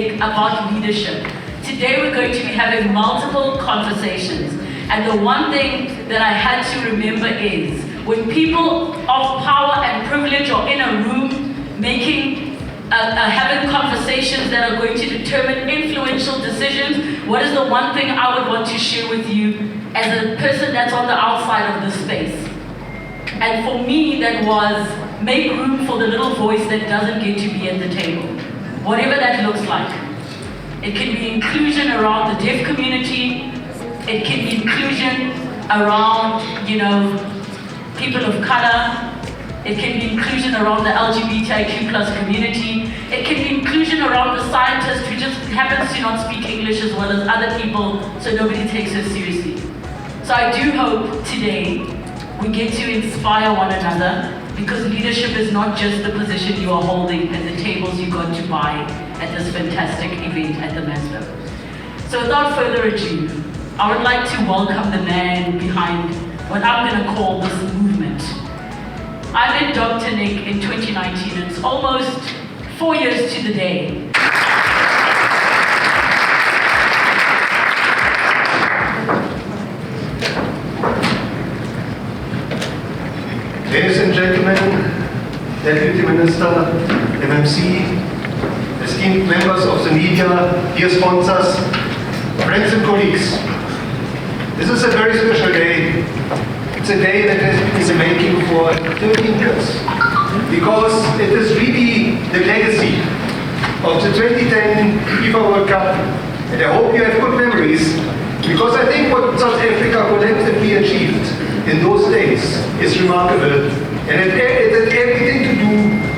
make about leadership. Today we're going to be having multiple conversations, and the one thing that I had to remember is when people of power and privilege are in a room having conversations that are going to determine influential decisions, what is the one thing I would want to share with you as a person that's on the outside of this space? And for me, that was make room for the little voice that doesn't get to be at the table, whatever that looks like. It can be inclusion around the deaf community. It can be inclusion around, people of color. It can be inclusion around the LGBTIQ plus community. It can be inclusion around the scientist who just happens to not speak English as well as other people, so nobody takes her seriously. So I do hope today we get to inspire one another, because leadership is not just the position you are holding and the tables you got to buy at this fantastic event at the Maslow. So without further ado, I would like to welcome the man behind what I'm going to call this movement. I met Dr. Nick in 2019. It's almost 4 years to the day. Ladies and gentlemen, Deputy Minister, MMC, esteemed members of the media, dear sponsors, friends and colleagues, this is a very special day. It's a day that has been in the making for 13 years, because it is really the legacy of the 2010 FIFA World Cup, and I hope you have good memories, because I think what South Africa collectively achieved in those days is remarkable, and it had everything to do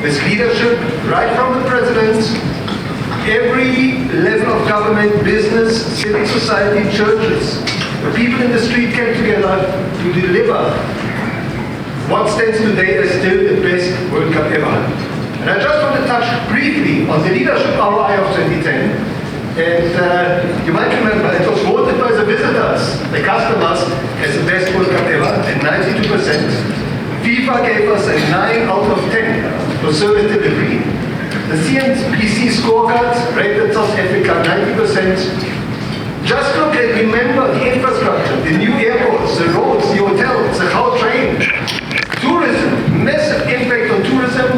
with leadership, right from the president, every level of government, business, civil society, churches. The people in the street came together to deliver what stands today as still the best World Cup ever. And I just want to touch briefly on the leadership ROI of 2010. And you might remember it was voted by the visitors, the customers, as the best World Cup ever at 92%. FIFA gave us a 9 out of 10 for service delivery. The CNBC scorecard rated South Africa 90%. Just look and remember the infrastructure, the new airports, the roads, the hotels, the how train, tourism, massive impact on tourism,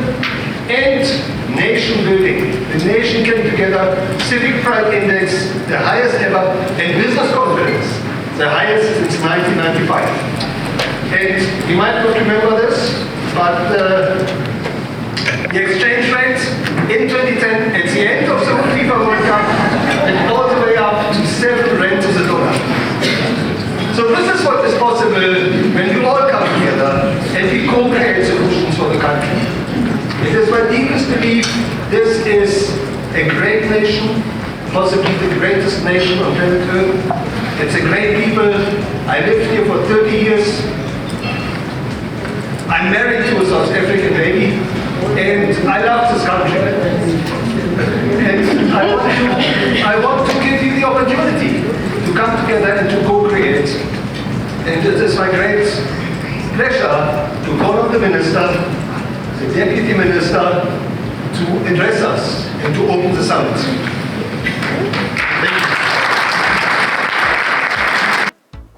and nation building. The nation came together, civic pride index, the highest ever, and business confidence, the highest since 1995. And you might not remember this, but the exchange rate in 2010, at the end of the FIFA World Cup, went all the way up to 7 rand to the dollar. So this is what is possible when we all come together and we co-create solutions for the country. It is my deepest belief this is a great nation, possibly the greatest nation on planet Earth. It's a great people. I lived here for 30 years. I'm married to a South African lady, and I love this country. And I want to give you the opportunity to come together and to co-create. And it is my great pleasure to call on the Minister, the Deputy Minister, to address us and to open the summit.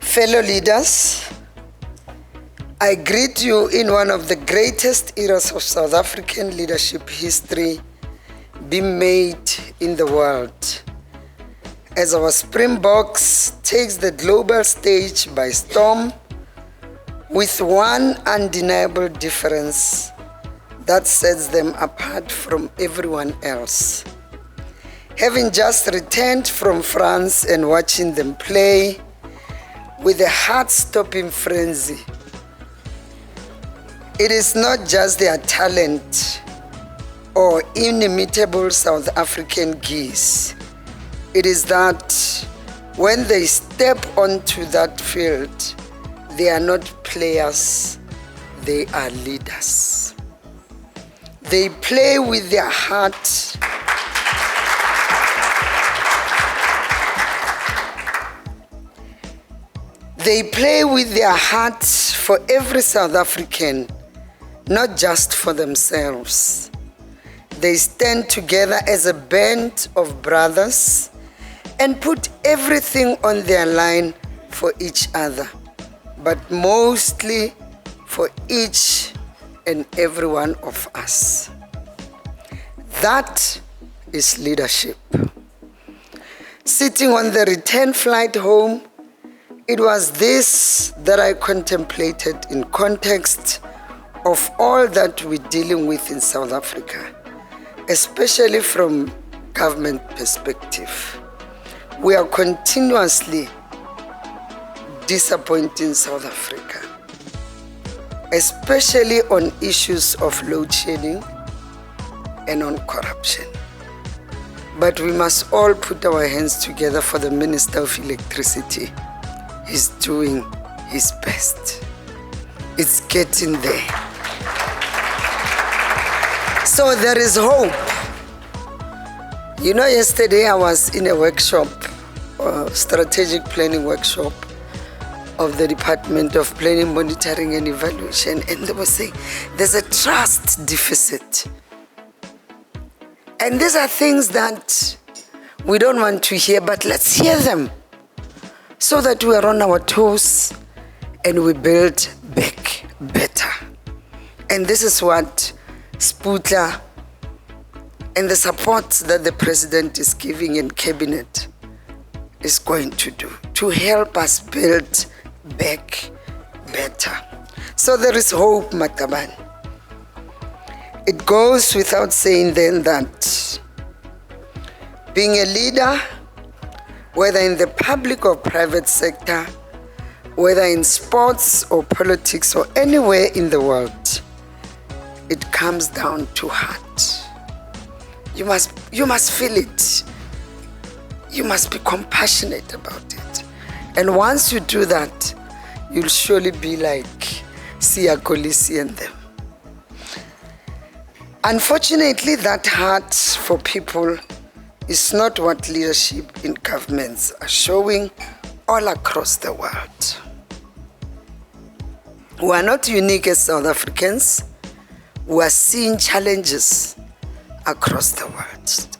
Fellow leaders, I greet you in one of the greatest eras of South African leadership history being made in the world, as our Springboks takes the global stage by storm, with one undeniable difference that sets them apart from everyone else. Having just returned from France and watching them play with a heart-stopping frenzy, it is not just their talent or inimitable South African geese. It is that when they step onto that field, they are not players, they are leaders. They play with their heart. They play with their hearts for every South African, not just for themselves. They stand together as a band of brothers and put everything on their line for each other, but mostly for each and every one of us. That is leadership. Sitting on the return flight home, it was this that I contemplated in context of all that we're dealing with in South Africa, especially from government perspective. We are continuously disappointing South Africa, especially on issues of load shedding and on corruption. But we must all put our hands together for the Minister of Electricity. He's doing his best. It's getting there. So there is hope. You know, yesterday I was in a workshop, strategic planning workshop of the Department of Planning, Monitoring and Evaluation, and they were saying there's a trust deficit. And these are things that we don't want to hear, but let's hear them so that we are on our toes and we build back better. And this is what Sputla and the support that the President is giving in Cabinet is going to do, to help us build back better. So there is hope, Mataban. It goes without saying then that being a leader, whether in the public or private sector, whether in sports or politics or anywhere in the world, it comes down to heart. You must feel it. You must be compassionate about it. And once you do that, you'll surely be like Siya Kolisi and them. Unfortunately, that heart for people is not what leadership in governments are showing all across the world. We are not unique as South Africans. We are seeing challenges across the world.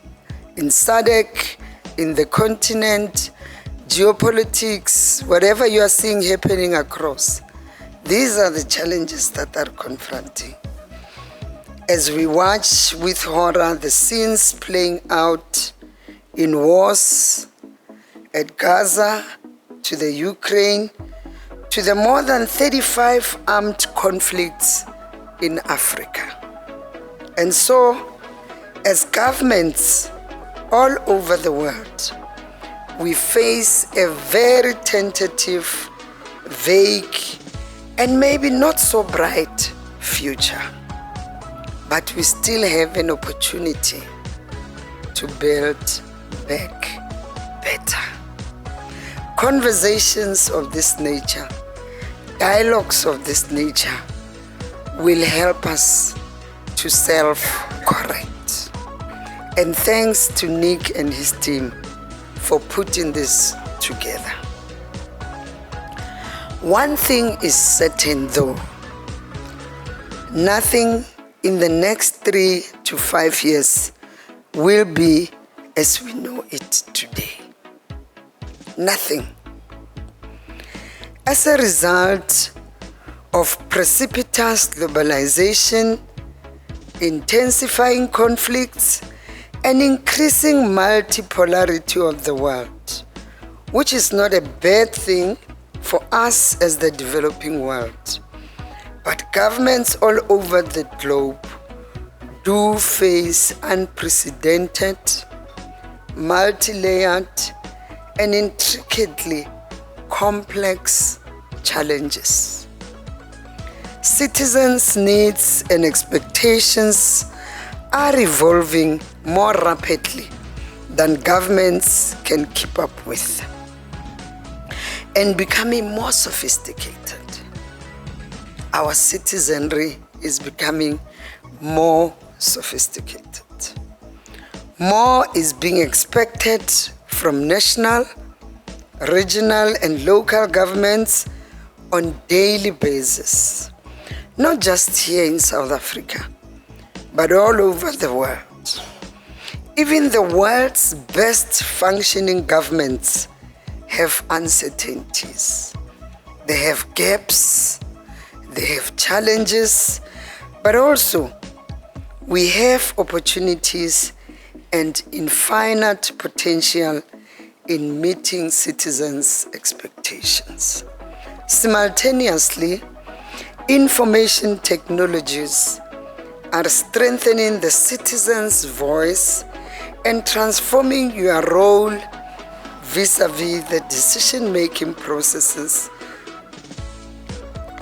In SADC, in the continent, geopolitics, whatever you are seeing happening across, these are the challenges that are confronting. As we watch with horror the scenes playing out in wars at Gaza, to the Ukraine, to the more than 35 armed conflicts in Africa. And so, as governments all over the world, we face a very tentative, vague, and maybe not so bright future. But we still have an opportunity to build back better. Conversations of this nature, dialogues of this nature will help us to self-correct. And thanks to Nick and his team for putting this together. One thing is certain though, nothing in the next 3 to 5 years will be as we know it today. Nothing. As a result of precipitous globalization, intensifying conflicts, and increasing multipolarity of the world, which is not a bad thing for us as the developing world. But governments all over the globe do face unprecedented, multi-layered, and intricately complex challenges. Citizens' needs and expectations are evolving more rapidly than governments can keep up with, and becoming more sophisticated. Our citizenry is becoming more sophisticated. More is being expected from national, regional, and local governments on a daily basis, not just here in South Africa, but all over the world. Even the world's best functioning governments have uncertainties. They have gaps, they have challenges, but also we have opportunities and infinite potential in meeting citizens' expectations. Simultaneously, information technologies are strengthening the citizen's voice and transforming your role vis-a-vis the decision-making processes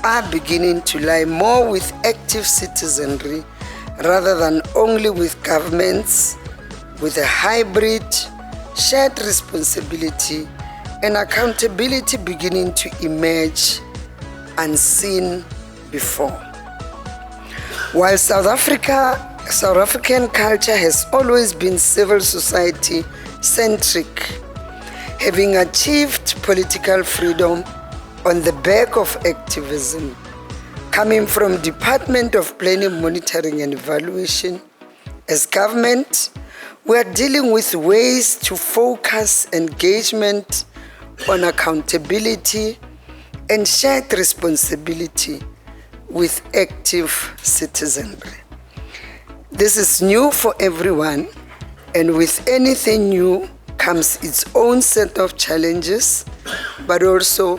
are beginning to lie more with active citizenry rather than only with governments, with a hybrid, shared responsibility and accountability beginning to emerge unseen before. While South African culture has always been civil society centric, having achieved political freedom on the back of activism, coming from Department of Planning, Monitoring and Evaluation, as government, we are dealing with ways to focus engagement on accountability and shared responsibility with active citizenry. This is new for everyone, and with anything new comes its own set of challenges, but also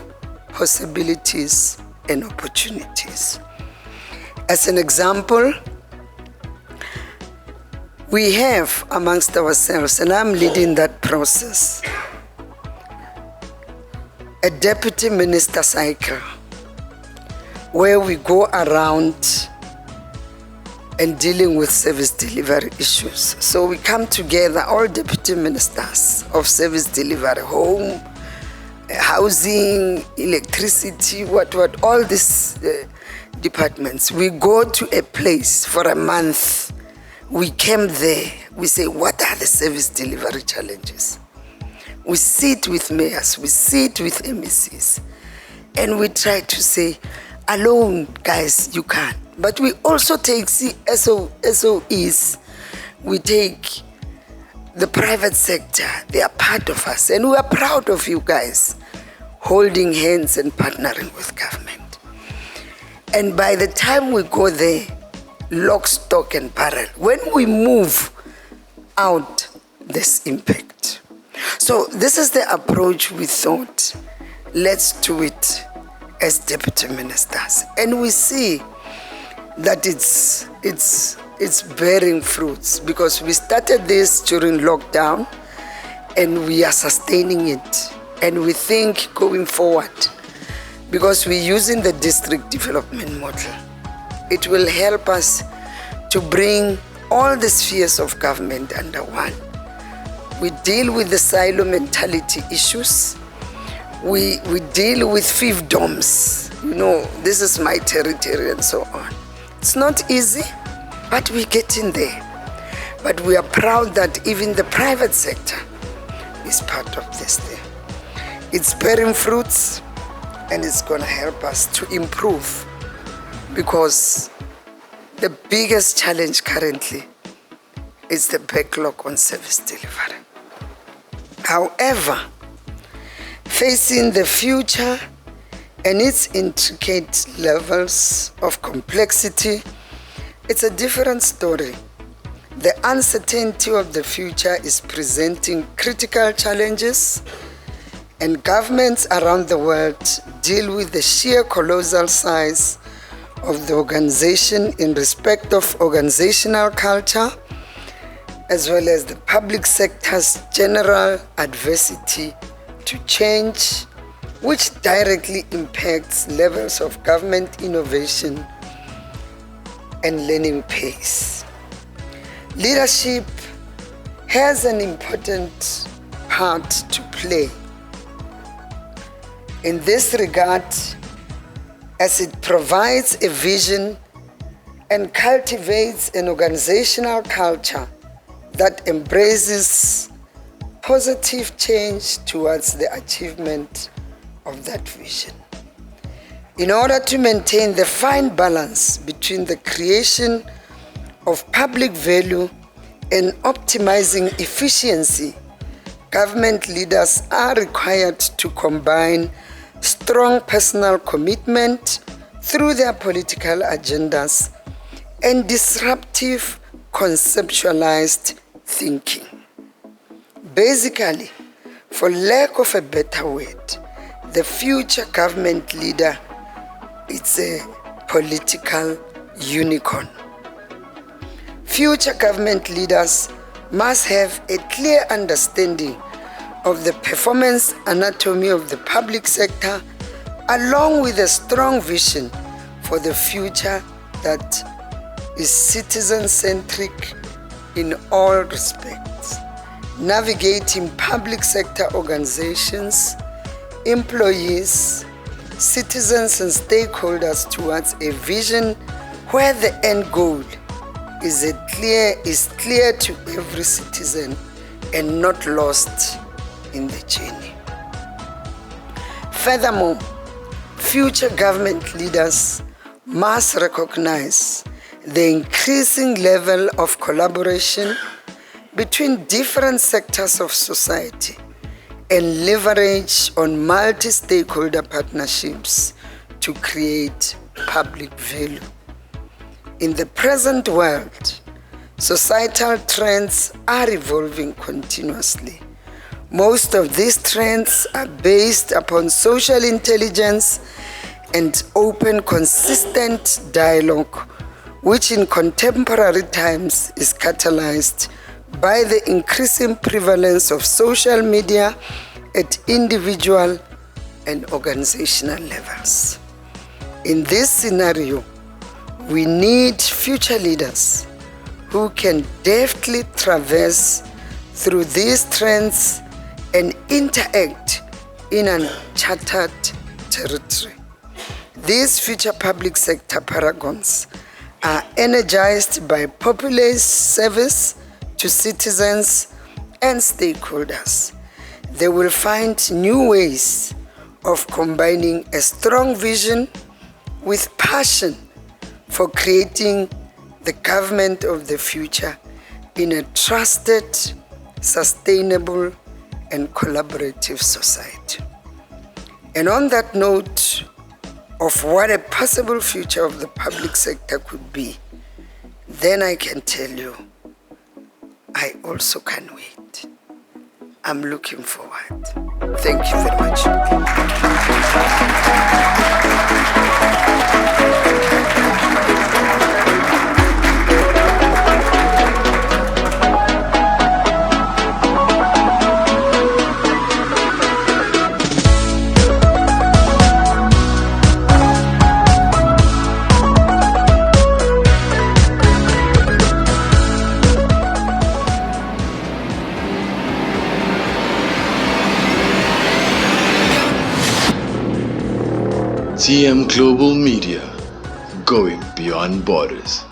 possibilities and opportunities. As an example, we have amongst ourselves, and I'm leading that process, a deputy minister cycle where we go around and dealing with service delivery issues. So we come together, all deputy ministers of service delivery, home, housing, electricity, all these departments. We go to a place for a month. We came there. We say, what are the service delivery challenges? We sit with mayors, we sit with MECs, and we try to say, alone, guys, you can't. But we also take SOEs, we take the private sector, they are part of us, and we are proud of you guys, holding hands and partnering with government. And by the time we go there, lock, stock, and barrel, when we move out, there's impact. So this is the approach we thought, let's do it as deputy ministers. And we see that it's bearing fruits, because we started this during lockdown and we are sustaining it. And we think going forward, because we're using the district development model, it will help us to bring all the spheres of government under one. We deal with the silo mentality issues. We deal with fiefdoms. This is my territory and so on. It's not easy, but we're getting there. But we are proud that even the private sector is part of this thing. It's bearing fruits, and it's going to help us to improve, because the biggest challenge currently is the backlog on service delivery. However, facing the future and its intricate levels of complexity, it's a different story. The uncertainty of the future is presenting critical challenges, and governments around the world deal with the sheer colossal size of the organization in respect of organizational culture, as well as the public sector's general adversity to change, which directly impacts levels of government innovation and learning pace. Leadership has an important part to play in this regard, as it provides a vision and cultivates an organizational culture that embraces positive change towards the achievement of that vision. In order to maintain the fine balance between the creation of public value and optimizing efficiency, government leaders are required to combine strong personal commitment through their political agendas and disruptive conceptualized thinking. Basically, for lack of a better word, the future government leader is a political unicorn. Future government leaders must have a clear understanding of the performance anatomy of the public sector, along with a strong vision for the future that is citizen-centric in all respects, navigating public sector organizations, employees, citizens and stakeholders towards a vision where the end goal is clear to every citizen and not lost in the journey. Furthermore, future government leaders must recognize the increasing level of collaboration between different sectors of society and leverage on multi-stakeholder partnerships to create public value. In the present world, societal trends are evolving continuously. Most of these trends are based upon social intelligence and open, consistent dialogue, which in contemporary times is catalyzed by the increasing prevalence of social media at individual and organizational levels. In this scenario, we need future leaders who can deftly traverse through these trends and interact in uncharted territory. These future public sector paragons are energized by populist service to citizens and stakeholders. They will find new ways of combining a strong vision with passion for creating the government of the future in a trusted, sustainable, and collaborative society. And on that note of what a possible future of the public sector could be, then I can tell you, I also can't wait. I'm looking forward. Thank you very much. TM Global Media, going beyond borders.